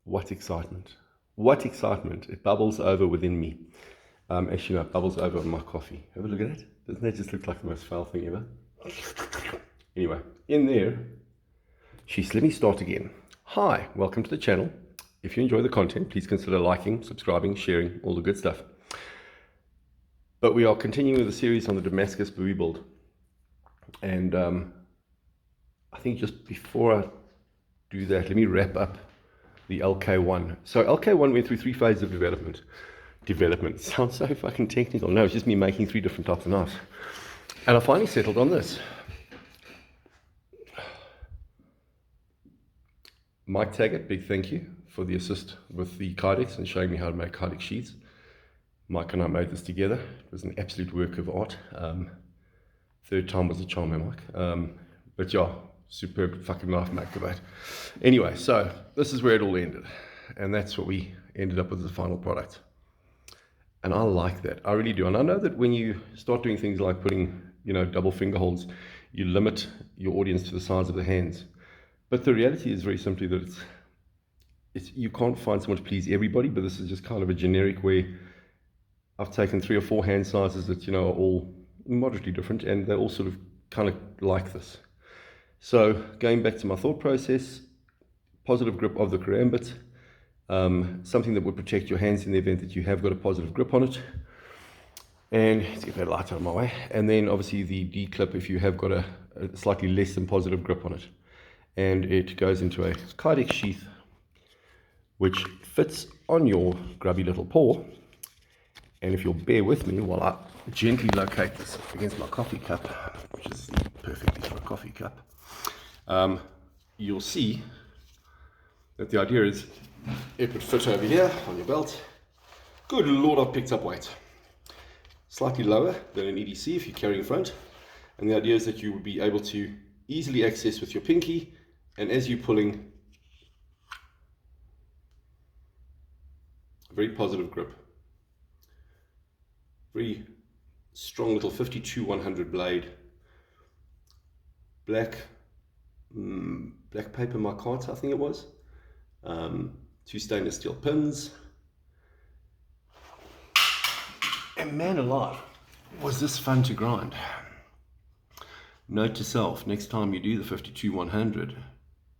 What excitement. What excitement. It bubbles over within me. Actually, no, it bubbles over on my coffee. Have a look at that. Doesn't that just look like the most foul thing ever? Anyway, in there, let me start again. Hi, welcome to the channel. If you enjoy the content, please consider liking, subscribing, sharing, all the good stuff. But we are continuing with the series on the Damascus Bowie build. And I think just before I do that, let me wrap up the LK1. So LK1 went through 3 phases of development. Development sounds so fucking technical. No, it's just me making 3 different types of knives. And I finally settled on this. Mike Taggart, big thank you for the assist with the Kydex and showing me how to make Kydex sheets. Mike and I made this together. It was an absolute work of art. Third time was a charm, Mike. But yeah, superb fucking knife maker, mate. Anyway, so this is where it all ended. And that's what we ended up with as the final product. And I like that. I really do. And I know that when you start doing things like putting, double finger holds, you limit your audience to the size of the hands. But the reality is very simply that you can't find someone to please everybody, but this is just kind of a generic where I've taken 3 or 4 hand sizes that, are all moderately different, and they're all sort of kind of like this. So going back to my thought process, positive grip of the karambit, something that would protect your hands in the event that you have got a positive grip on it. And let's get that light out of my way. And then obviously the D-clip if you have got a slightly less than positive grip on it. And it goes into a Kydex sheath, which fits on your grubby little paw. And if you'll bear with me while I gently locate this against my coffee cup, which is perfectly for a coffee cup, you'll see that the idea is it would fit over here on your belt. Good Lord, I've picked up weight. Slightly lower than an EDC if you're carrying front. And the idea is that you would be able to easily access with your pinky, and as you're pulling, a very positive grip. Very strong little 52-100 blade. Black paper micarta, I think it was. 2 stainless steel pins. And man alive, was this fun to grind. Note to self, next time you do the 52-100,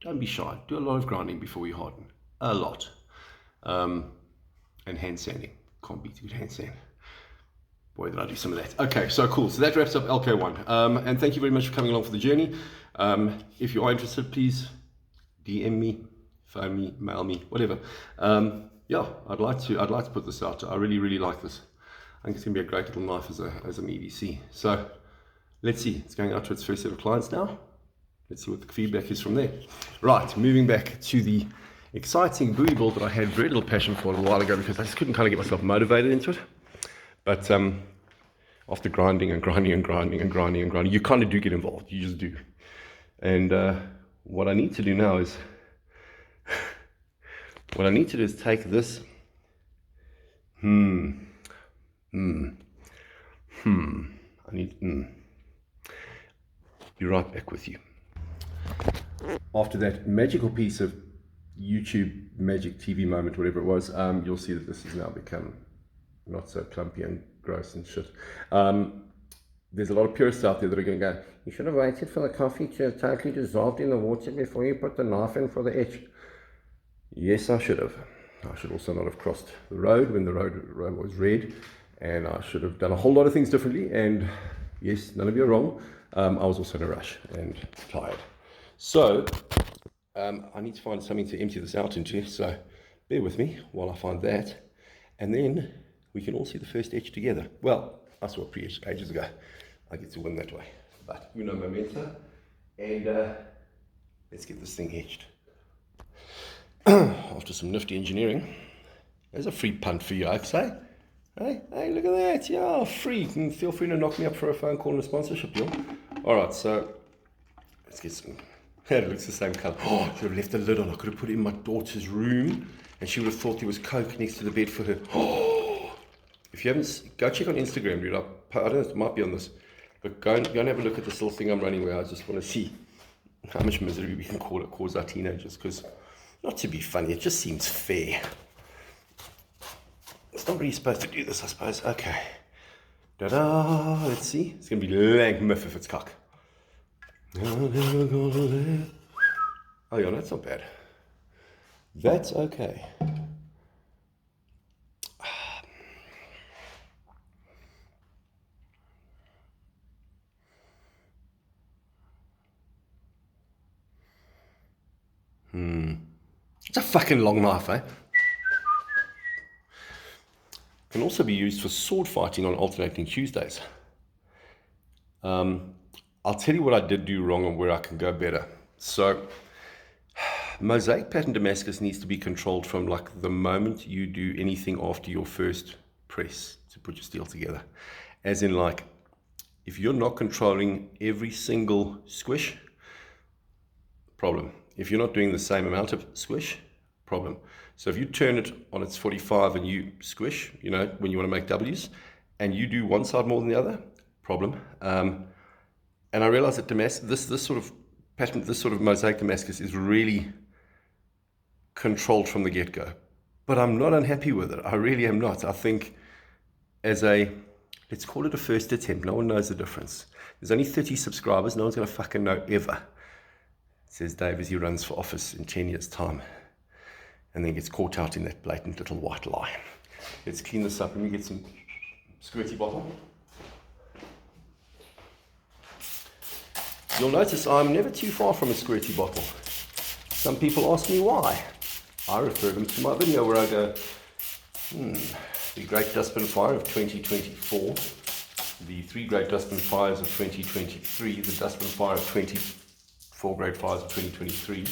don't be shy. Do a lot of grinding before you harden. A lot. And hand sanding. Can't beat good hand sand. Boy, did I do some of that. Okay, so cool. So that wraps up LK1. And thank you very much for coming along for the journey. If you are interested, please DM me, phone me, mail me, whatever. Yeah, I'd like to put this out. I really, really like this. I think it's going to be a great little knife as an EDC. So let's see. It's going out to its first set of clients now. Let's see what the feedback is from there. Right, moving back to the exciting Bowie build that I had very little passion for a little while ago because I just couldn't kind of get myself motivated into it. But after grinding, you kind of do get involved. You just do. And what I need to do now is, take this. Be right back with you. After that magical piece of YouTube magic TV moment, whatever it was, you'll see that this has now become not so clumpy and gross and shit. There's a lot of purists out there that are going to go, you should have waited for the coffee to totally dissolved in the water before you put the knife in for the etch. Yes, I should have. I should also not have crossed the road when the road was red, and I should have done a whole lot of things differently. And yes, none of you are wrong. I was also in a rush and tired. So I need to find something to empty this out into, so bear with me while I find that, and then we can all see the first etch together. Well, I saw a pre-etch ages ago. I get to win that way, but uno momento, and let's get this thing etched. After some nifty engineering, there's a free punt for you, I'd say. Hey, look at that, yeah, free. You can feel free to knock me up for a phone call and a sponsorship deal. All right, so let's get some. It looks the same color. Oh, I could have left the lid on. I could have put it in my daughter's room, and she would have thought there was Coke next to the bed for her. Oh, if you haven't, go check on Instagram, dude. I don't know, it might be on this, but go and have a look at this little thing I'm running where I just want to see how much misery we can cause our teenagers, because Not to be funny, it just seems fair. It's not really supposed to do this, I suppose. Okay. Ta-da! Let's see. It's going to be lank miff if it's cock. Oh yeah, that's not bad. That's okay. It's a fucking long knife, eh? Can also be used for sword fighting on alternating Tuesdays. I'll tell you what I did do wrong and where I can go better. So, Mosaic pattern Damascus needs to be controlled from like the moment you do anything after your first press to put your steel together. As in, like, if you're not controlling every single squish, problem. If you're not doing the same amount of squish, problem. So if you turn it on its 45 and you squish, you know, when you want to make W's, and you do one side more than the other, problem. And I realized that this sort of pattern, this sort of Mosaic Damascus is really controlled from the get-go. But I'm not unhappy with it. I really am not. I think as a, let's call it a first attempt, no one knows the difference. There's only 30 subscribers, no one's going to fucking know ever. Says Dave as he runs for office in 10 years' time and then gets caught out in that blatant little white lie. Let's clean this up. Let me get some squirty bottle. You'll notice I'm never too far from a squirty bottle. Some people ask me why. I refer them to my video where I go, the Great Dustbin Fire of 2024, the 3 Great Dustbin Fires of 2023, the Dustbin Fire of 24 Great Fires of 2023,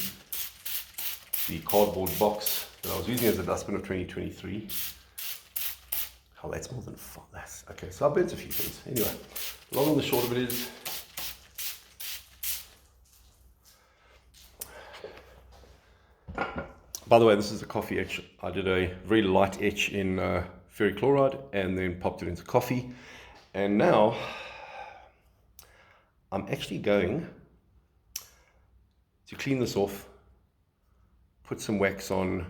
the cardboard box that I was using as a dustbin of 2023. Oh, that's more than 5. That's okay. So I burnt a few things. Anyway, long and the short of it is, by the way, this is a coffee etch. I did a very light etch in ferric chloride and then popped it into coffee. And now I'm actually going to clean this off, put some wax on,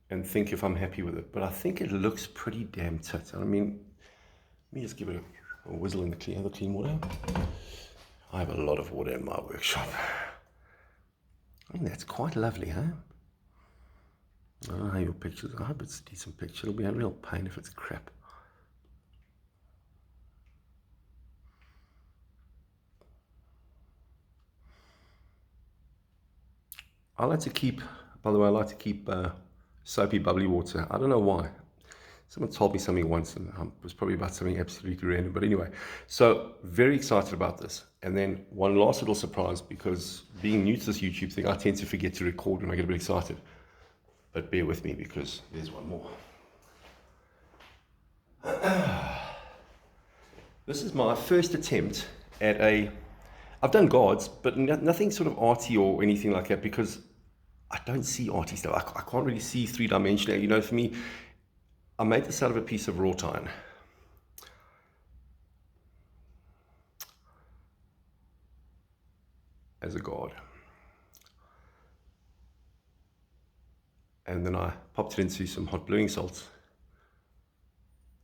and think if I'm happy with it. But I think it looks pretty damn tit. I mean, let me just give it a whizzle in the clean water. I have a lot of water in my workshop. I mean, that's quite lovely, huh? I don't know how your pictures. I hope it's a decent picture. It'll be a real pain if it's crap. I like to keep, by the way, I like to keep soapy, bubbly water. I don't know why. Someone told me something once, and it was probably about something absolutely random. But anyway, so very excited about this. And then one last little surprise, because being new to this YouTube thing, I tend to forget to record when I get a bit excited. But bear with me, because there's one more. This is my first attempt at a... I've done guards, but nothing sort of arty or anything like that, because I don't see arty stuff. I can't really see three-dimensional. You know, for me, I made this out of a piece of wrought iron. As a guard. And then I popped it into some hot bluing salts.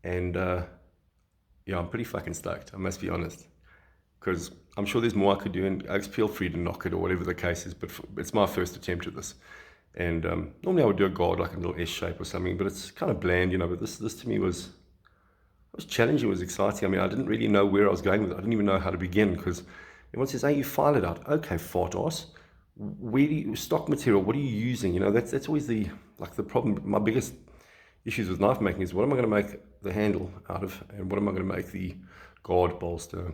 And yeah, I'm pretty fucking stoked, I must be honest. Because I'm sure there's more I could do, and feel free to knock it or whatever the case is, but it's my first attempt at this. And normally I would do a guard like a little S shape or something, but it's kind of bland, you know. But this to me was challenging, it was exciting. I mean, I didn't really know where I was going with it. I didn't even know how to begin, because everyone says, hey, you file it out. Okay, fart ass. Where do you stock material? What are you using? You know, that's always the problem. My biggest issues with knife making is, what am I going to make the handle out of, and what am I going to make the guard, bolster,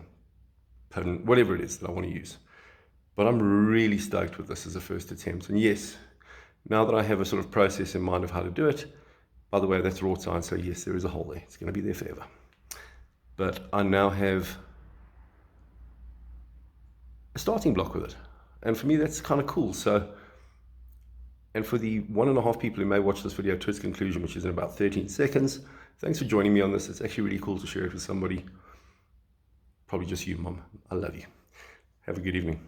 pin, whatever it is that I want to use. But I'm really stoked with this as a first attempt. And yes, now that I have a sort of process in mind of how to do it, by the way, that's wrought iron, so yes, there is a hole there. It's going to be there forever. But I now have a starting block with it. And for me, that's kind of cool. So, and for the 1.5 people who may watch this video to its conclusion, which is in about 13 seconds, thanks for joining me on this. It's actually really cool to share it with somebody. Probably just you, Mom. I love you. Have a good evening.